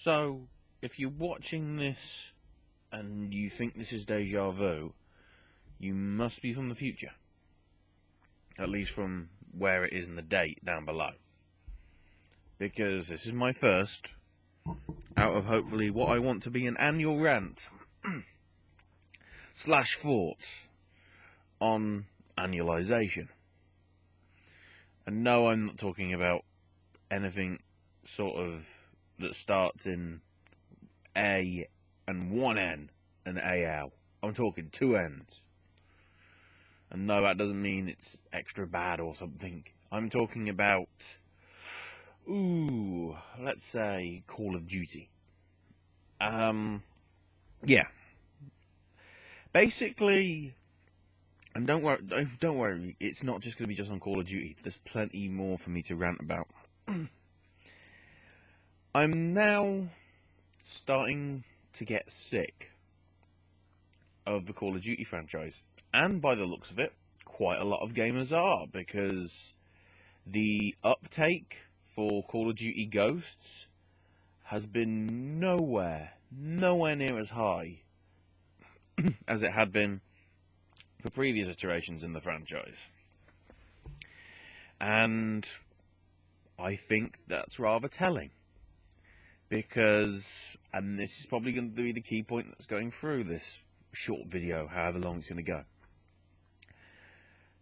So, if you're watching this and you think this is deja vu, you must be from the future. At least from where it is in the date down below. Because this is my first out of hopefully what I want to be an annual rant / thoughts on annualization. And no, I'm not talking about anything sort of that starts in A and one N and AL. I'm talking two N's. And no, that doesn't mean it's extra bad or something. I'm talking about, let's say Call of Duty. Yeah. Basically, and don't worry, it's not just going to be just on Call of Duty. There's plenty more for me to rant about. I'm now starting to get sick of the Call of Duty franchise. And by the looks of it, quite a lot of gamers are, because the uptake for Call of Duty Ghosts has been nowhere near as high as it had been for previous iterations in the franchise. And I think that's rather telling. Because, and this is probably going to be the key point that's going through this short video, however long it's going to go.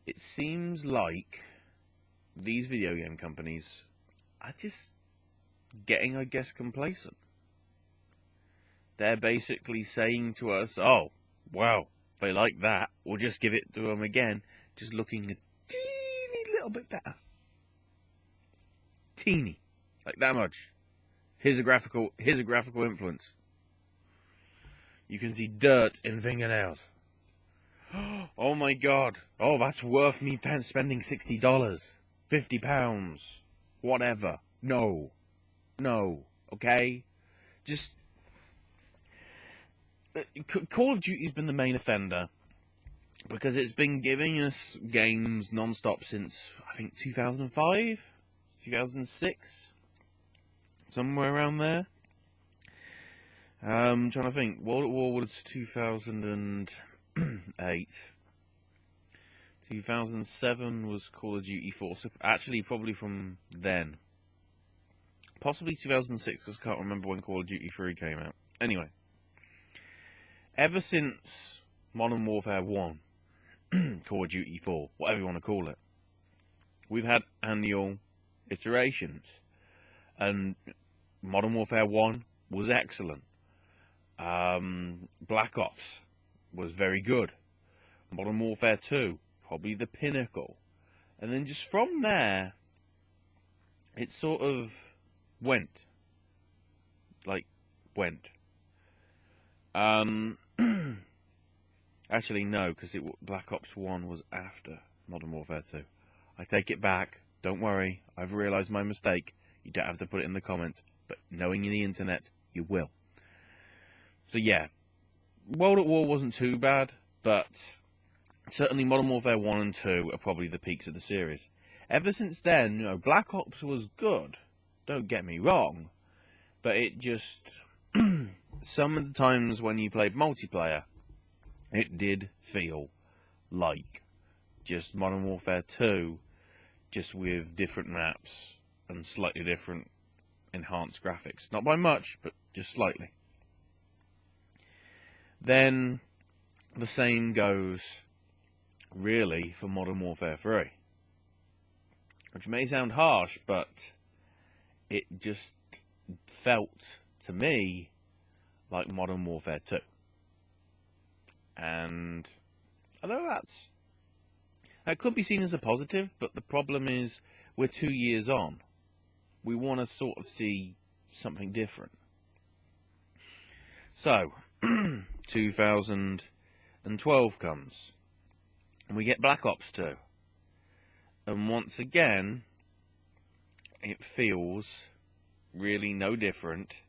It seems like these video game companies are just getting, I guess, complacent. They're basically saying to us, oh, wow, they like that, we'll just give it to them again, just looking a teeny little bit better. Teeny. Like that much. Here's a graphical influence. You can see dirt in fingernails. Oh my god. Oh, that's worth me spending $60. £50. Whatever. No. Okay? Just... Call of Duty's been the main offender because it's been giving us games non-stop since, I think, 2005? 2006? Somewhere around there. Trying to think. World at War was 2008. 2007 was Call of Duty 4. So actually, probably from then. Possibly 2006, because I can't remember when Call of Duty 3 came out. Anyway. Ever since Modern Warfare 1, Call of Duty 4, whatever you want to call it, we've had annual iterations. And Modern Warfare 1 was excellent. Black Ops was very good. Modern Warfare 2, probably the pinnacle. And then just from there, it sort of went. Actually, no, because Black Ops 1 was after Modern Warfare 2. I take it back. Don't worry. I've realised my mistake. You don't have to put it in the comments, but knowing the internet, you will. So yeah, World at War wasn't too bad, but certainly Modern Warfare 1 and 2 are probably the peaks of the series. Ever since then, Black Ops was good, don't get me wrong, but it just... some of the times when you played multiplayer, it did feel like just Modern Warfare 2, just with different maps and slightly different enhanced graphics. Not by much, but just slightly. Then the same goes really for Modern Warfare 3. Which may sound harsh, but it just felt to me like Modern Warfare 2. And although that could be seen as a positive, but the problem is we're 2 years on. We want to sort of see something different. So, 2012 comes, and we get Black Ops 2. And once again, it feels really no different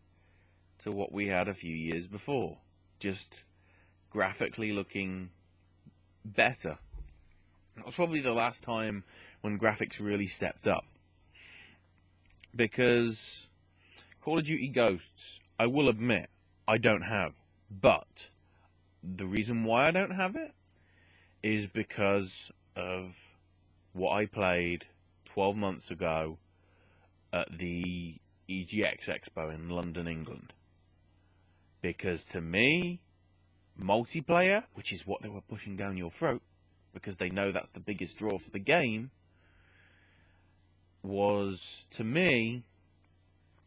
to what we had a few years before. Just graphically looking better. That was probably the last time when graphics really stepped up. Because Call of Duty Ghosts, I will admit, I don't have. But the reason why I don't have it is because of what I played 12 months ago at the EGX Expo in London, England. Because to me, multiplayer, which is what they were pushing down your throat, because they know that's the biggest draw for the game, was, to me,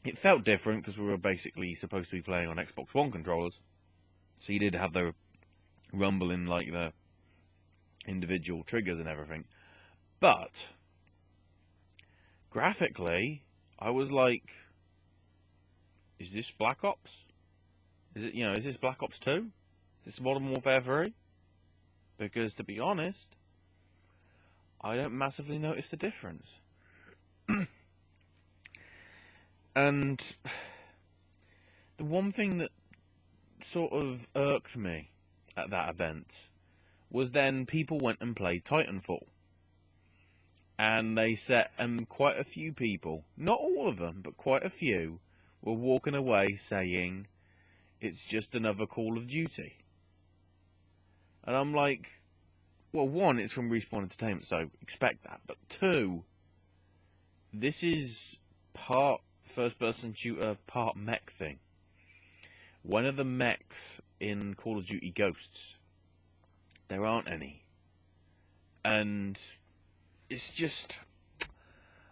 it felt different because we were basically supposed to be playing on Xbox One controllers. So you did have the rumble in like the individual triggers and everything. But graphically, I was like, is this Black Ops? Is this Black Ops 2? Is this Modern Warfare 3? Because to be honest, I don't massively notice the difference. And the one thing that sort of irked me at that event was then people went and played Titanfall. And they set, and quite a few people, not all of them, but quite a few, were walking away saying, it's just another Call of Duty. And I'm like, well, one, it's from Respawn Entertainment, so expect that. But two, this is part first-person shooter, part mech thing. One of the mechs in Call of Duty Ghosts, there aren't any. And it's just,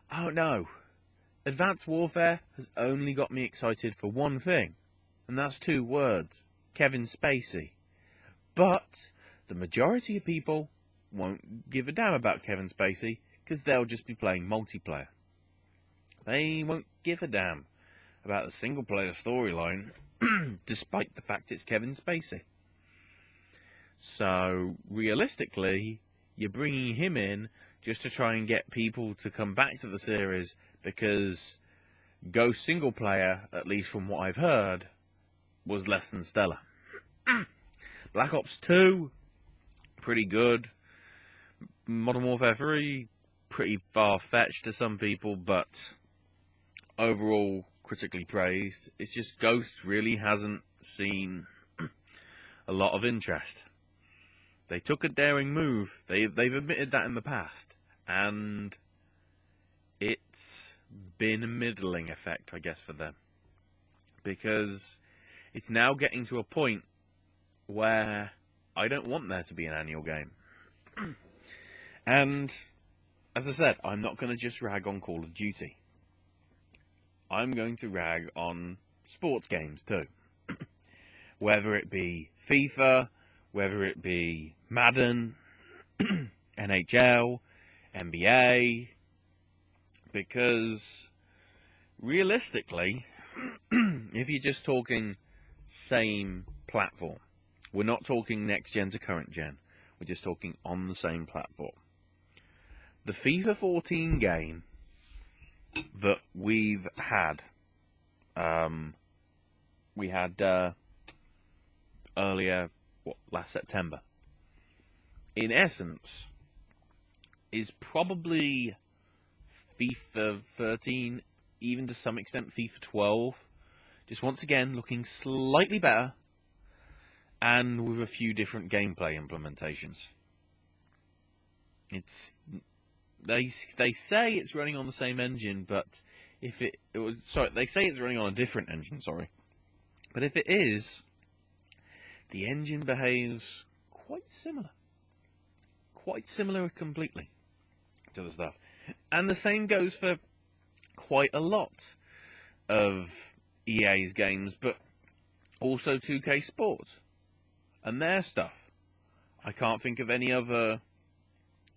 I don't know. Advanced Warfare has only got me excited for one thing, and that's two words: Kevin Spacey. But the majority of people won't give a damn about Kevin Spacey because they'll just be playing multiplayer. They won't give a damn about the single-player storyline, despite the fact it's Kevin Spacey. So, realistically, you're bringing him in just to try and get people to come back to the series, because Ghost single-player, at least from what I've heard, was less than stellar. Black Ops 2, pretty good. Modern Warfare 3, pretty far-fetched to some people, but overall critically praised. It's just Ghost really hasn't seen a lot of interest. They took a daring move. They've admitted that in the past, and it's been a middling effect, I guess, for them, because it's now getting to a point where I don't want there to be an annual game. And as I said, I'm not going to just rag on Call of Duty. I'm going to rag on sports games too. Whether it be FIFA, whether it be Madden, NHL, NBA, because realistically, if you're just talking same platform, we're not talking next gen to current gen, we're just talking on the same platform. The FIFA 14 game that we've had, we had earlier, last September, in essence, is probably FIFA 13, even to some extent FIFA 12, just once again looking slightly better, and with a few different gameplay implementations. They say it's running on the same engine, but they say it's running on a different engine, but if it is, the engine behaves quite similar completely to the stuff. And the same goes for quite a lot of EA's games, but also 2K Sports and their stuff. I can't think of any other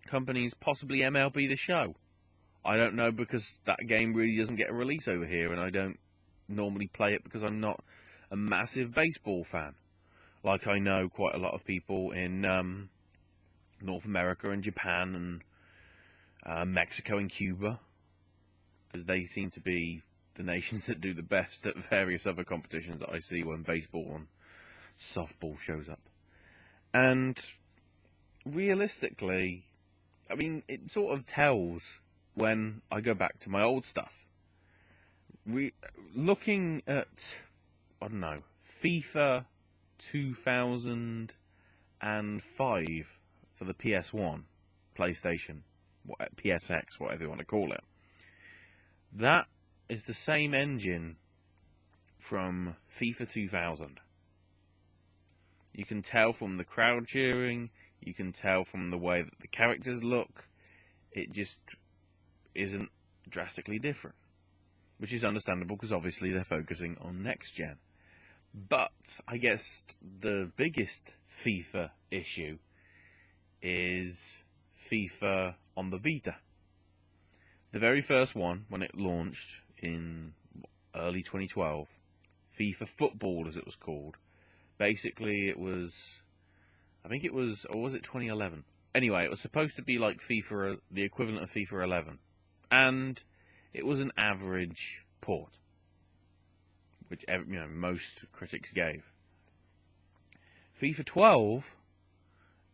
companies, possibly MLB The Show. I don't know, because that game really doesn't get a release over here, and I don't normally play it because I'm not a massive baseball fan. Like I know quite a lot of people in North America and Japan and Mexico and Cuba, because they seem to be the nations that do the best at various other competitions that I see when baseball and softball shows up. And realistically, I mean, it sort of tells when I go back to my old stuff. Looking at I don't know, FIFA 2005 for the PS1, PlayStation, PSX, whatever you want to call it. That is the same engine from FIFA 2000. You can tell from the crowd cheering, you can tell from the way that the characters look, it just isn't drastically different. Which is understandable because obviously they're focusing on next gen. But I guess the biggest FIFA issue is FIFA on the Vita. The very first one, when it launched in early 2012, FIFA Football as it was called, basically it was, I think it was, or was it 2011? Anyway, it was supposed to be like FIFA, the equivalent of FIFA 11. And it was an average port, which most critics gave. FIFA 12,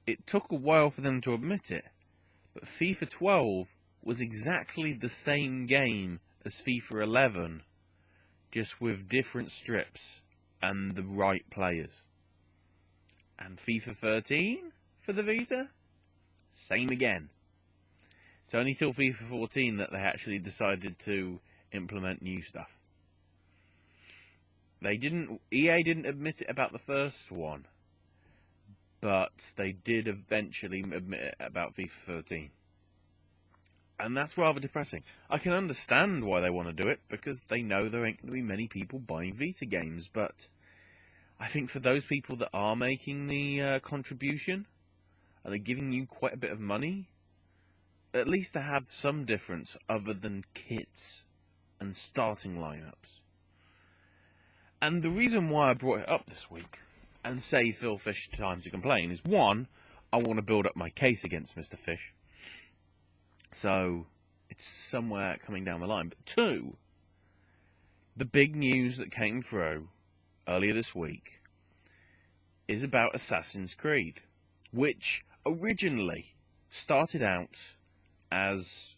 it took a while for them to admit it, but FIFA 12 was exactly the same game as FIFA 11, just with different strips and the right players. And FIFA 13 for the Vita, same again. It's only till FIFA 14 that they actually decided to implement new stuff. EA didn't admit it about the first one, but they did eventually admit it about FIFA 13. And that's rather depressing. I can understand why they want to do it, because they know there ain't going to be many people buying Vita games, but I think for those people that are making the contribution, and they're giving you quite a bit of money, at least to have some difference other than kits and starting lineups. And the reason why I brought it up this week, and say Phil Fish time to complain, is one, I want to build up my case against Mr. Fish. So, it's somewhere coming down the line. But two, the big news that came through earlier this week is about Assassin's Creed, which originally started out as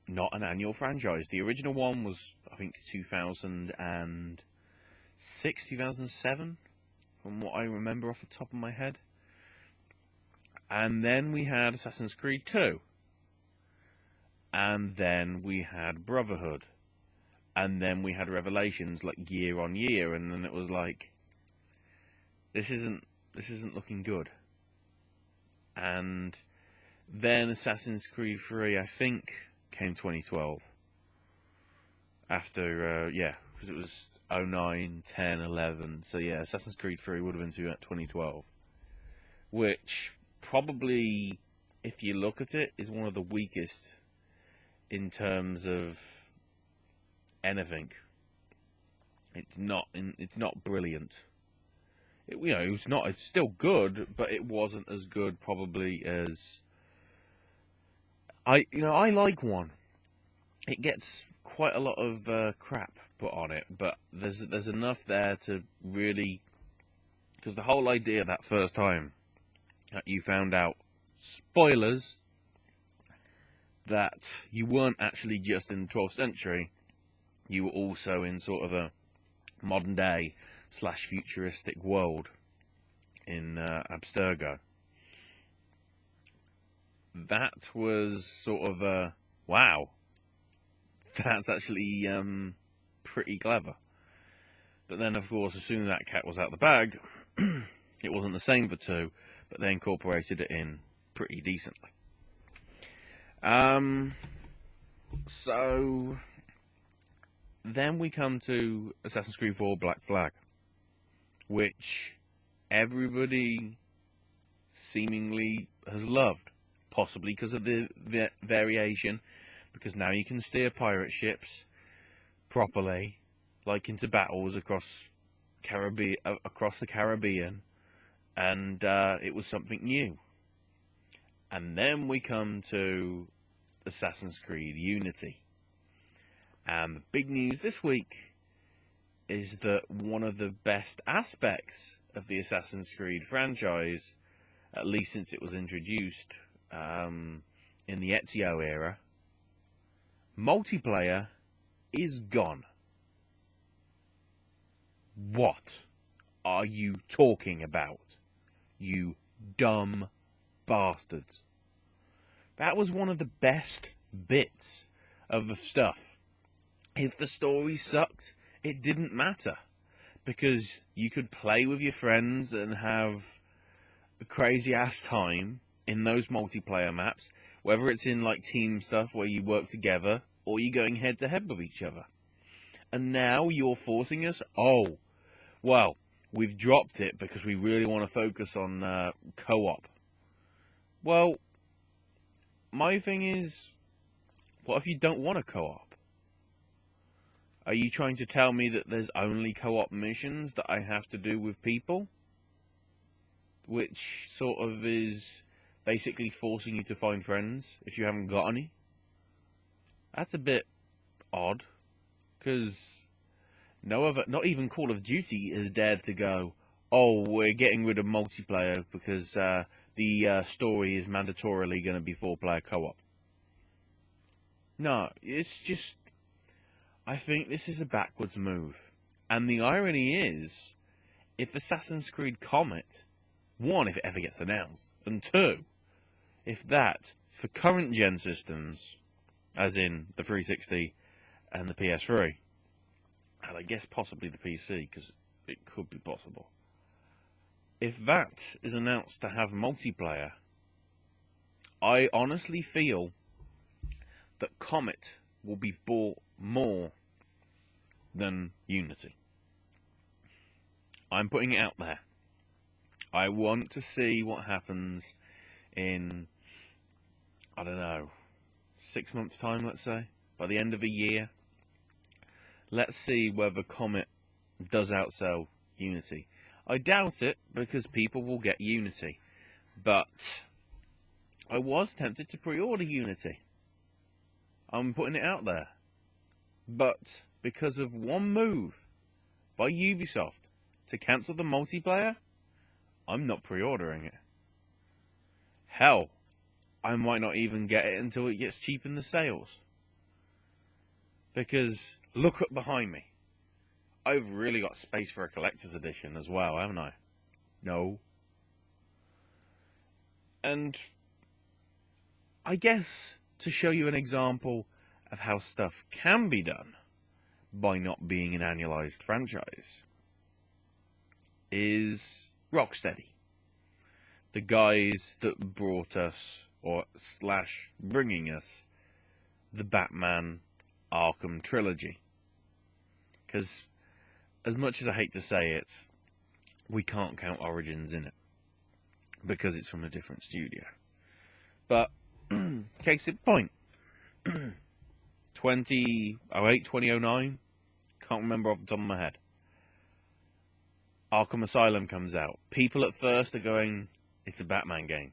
not an annual franchise. The original one was, I think, 2006, 2007, from what I remember off the top of my head. And then we had Assassin's Creed 2. And then we had Brotherhood. And then we had Revelations, like, year on year. And then it was like, this isn't looking good. And then Assassin's Creed 3, I think, came 2012. After, because it was 09, 10, 11. So yeah, Assassin's Creed 3 would have been 2012. Which probably, if you look at it, is one of the weakest in terms of anything. It's not brilliant. It's still good, but it wasn't as good probably as I like one. It gets quite a lot of crap put on it, but there's enough there to really, because the whole idea that first time that you found out, spoilers, that you weren't actually just in the 12th century, you were also in sort of a modern day / futuristic world in Abstergo. That was sort of a wow. That's actually pretty clever. But then, of course, as soon as that cat was out of the bag, it wasn't the same for 2, but they incorporated it in pretty decently. So then we come to Assassin's Creed 4 Black Flag, which everybody seemingly has loved, possibly because of the variation, because now you can steer pirate ships properly, like into battles across the Caribbean, and it was something new. And then we come to Assassin's Creed Unity. And the big news this week is that one of the best aspects of the Assassin's Creed franchise, at least since it was introduced in the Ezio era, multiplayer is gone. What are you talking about? You dumb bastards. That was one of the best bits of the stuff. If the story sucked, it didn't matter. Because you could play with your friends and have a crazy ass time in those multiplayer maps, whether it's in like team stuff where you work together or you're going head to head with each other. And now you're forcing us, oh, well, we've dropped it because we really want to focus on co-op. Well, my thing is, what if you don't want a co-op? Are you trying to tell me that there's only co-op missions that I have to do with people? Which sort of is basically forcing you to find friends if you haven't got any? That's a bit odd, because not even Call of Duty has dared to go, oh, we're getting rid of multiplayer because the story is mandatorily going to be 4-player co-op. No, it's just, I think this is a backwards move. And the irony is, if Assassin's Creed Comet, one, if it ever gets announced, and two, if that, for current gen systems, as in the 360 and the PS3, and I guess possibly the PC, because it could be possible, if that is announced to have multiplayer, I honestly feel that Comet will be bought more than Unity. I'm putting it out there. I want to see what happens in, I don't know, 6 months' time, let's say, by the end of a year. Let's see whether Comet does outsell Unity. I doubt it, because people will get Unity. But I was tempted to pre-order Unity. I'm putting it out there. But because of one move by Ubisoft to cancel the multiplayer, I'm not pre-ordering it. Hell, I might not even get it until it gets cheap in the sales. Because look up behind me. I've really got space for a collector's edition as well, haven't I? No. And I guess to show you an example of how stuff can be done by not being an annualized franchise is Rocksteady. The guys that brought us, or slash bringing us, the Batman Arkham trilogy. Because as much as I hate to say it, we can't count Origins in it, because it's from a different studio. But, case in point, 2008, 2009, can't remember off the top of my head, Arkham Asylum comes out. People at first are going, it's a Batman game.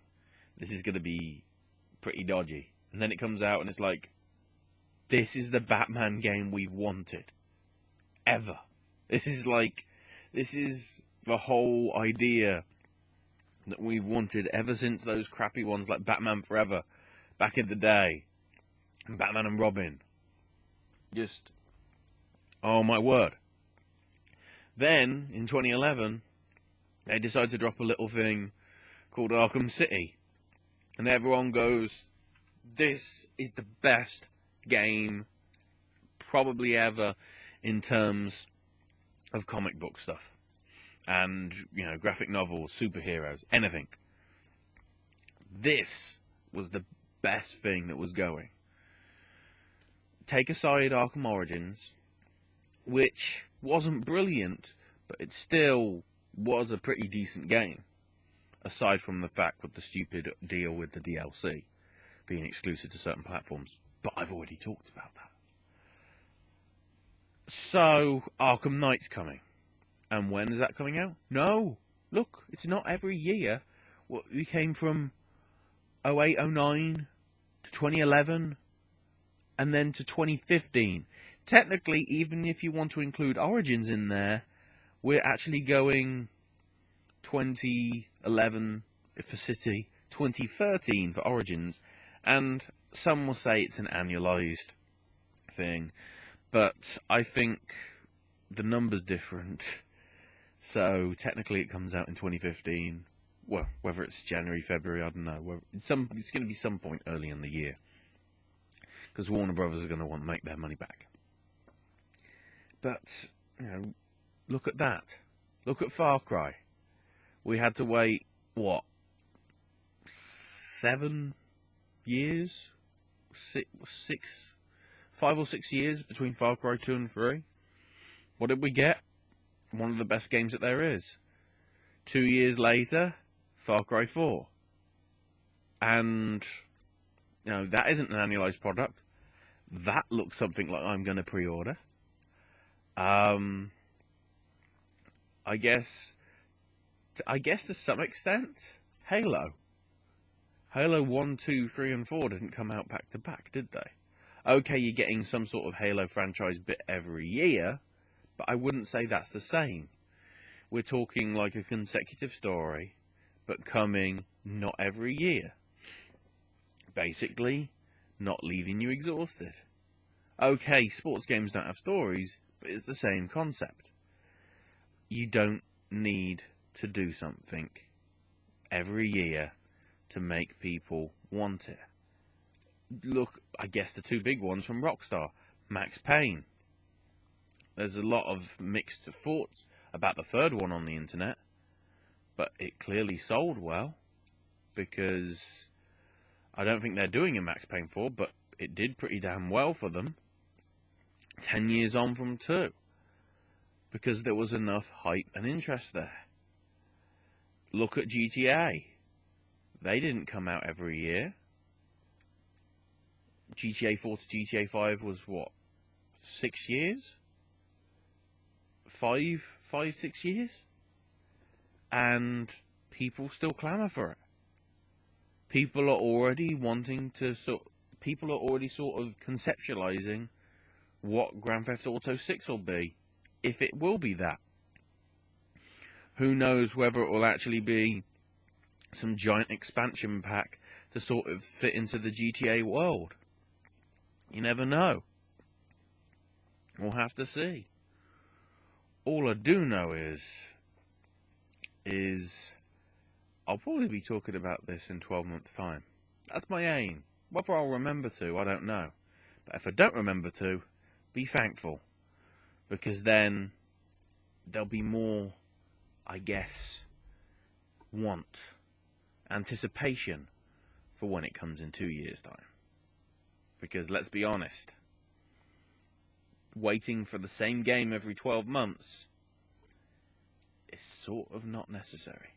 This is going to be pretty dodgy. And then it comes out and it's like, this is the Batman game we've wanted. Ever. This is the whole idea that we've wanted ever since those crappy ones like Batman Forever, back in the day, and Batman and Robin. Just, oh my word. Then, in 2011, they decided to drop a little thing called Arkham City. And everyone goes, this is the best game probably ever in terms of comic book stuff. And, you know, graphic novels, superheroes, anything. This was the best thing that was going. Take aside Arkham Origins, which wasn't brilliant, but it still was a pretty decent game. Aside from the fact with the stupid deal with the DLC being exclusive to certain platforms. But I've already talked about that. So, Arkham Knight's coming. And when is that coming out? No! Look, it's not every year. We came from 08, 09 to 2011 and then to 2015. Technically, even if you want to include Origins in there, we're actually going 2011 for City, 2013 for Origins, and some will say it's an annualized thing, but I think the number's different. So technically it comes out in 2015. Well, whether it's January, February, I don't know. It's going to be some point early in the year. Because Warner Brothers are going to want to make their money back. But, look at that. Look at Far Cry. We had to wait, 7 years? 5 or 6 years between Far Cry 2 and 3? What did we get? One of the best games that there is. 2 years later, Far Cry 4. And, that isn't an annualized product. That looks something like I'm going to pre-order. I guess to some extent, Halo. Halo 1, 2, 3, and 4 didn't come out back to back, did they? Okay, you're getting some sort of Halo franchise bit every year, but I wouldn't say that's the same. We're talking like a consecutive story, but coming not every year. Basically, not leaving you exhausted. Okay, sports games don't have stories, but it's the same concept. You don't need to do something every year to make people want it. Look, I guess the two big ones from Rockstar. Max Payne. There's a lot of mixed thoughts about the third one on the internet, but it clearly sold well, because I don't think they're doing a Max Payne 4, but it did pretty damn well for them 10 years on from 2, because there was enough hype and interest there. Look at GTA. They didn't come out every year. GTA 4 to GTA 5 was 6 years? 6 years? And people still clamour for it. People are already people are already sort of conceptualising what Grand Theft Auto 6 will be, if it will be that. Who knows whether it will actually be some giant expansion pack to sort of fit into the GTA world. You never know. We'll have to see. All I do know is I'll probably be talking about this in 12 months' time. That's my aim. Whether I'll remember to, I don't know. But if I don't remember to, be thankful. Because then there'll be more, I guess, anticipation for when it comes in 2 years' time. Because let's be honest, waiting for the same game every 12 months is sort of not necessary.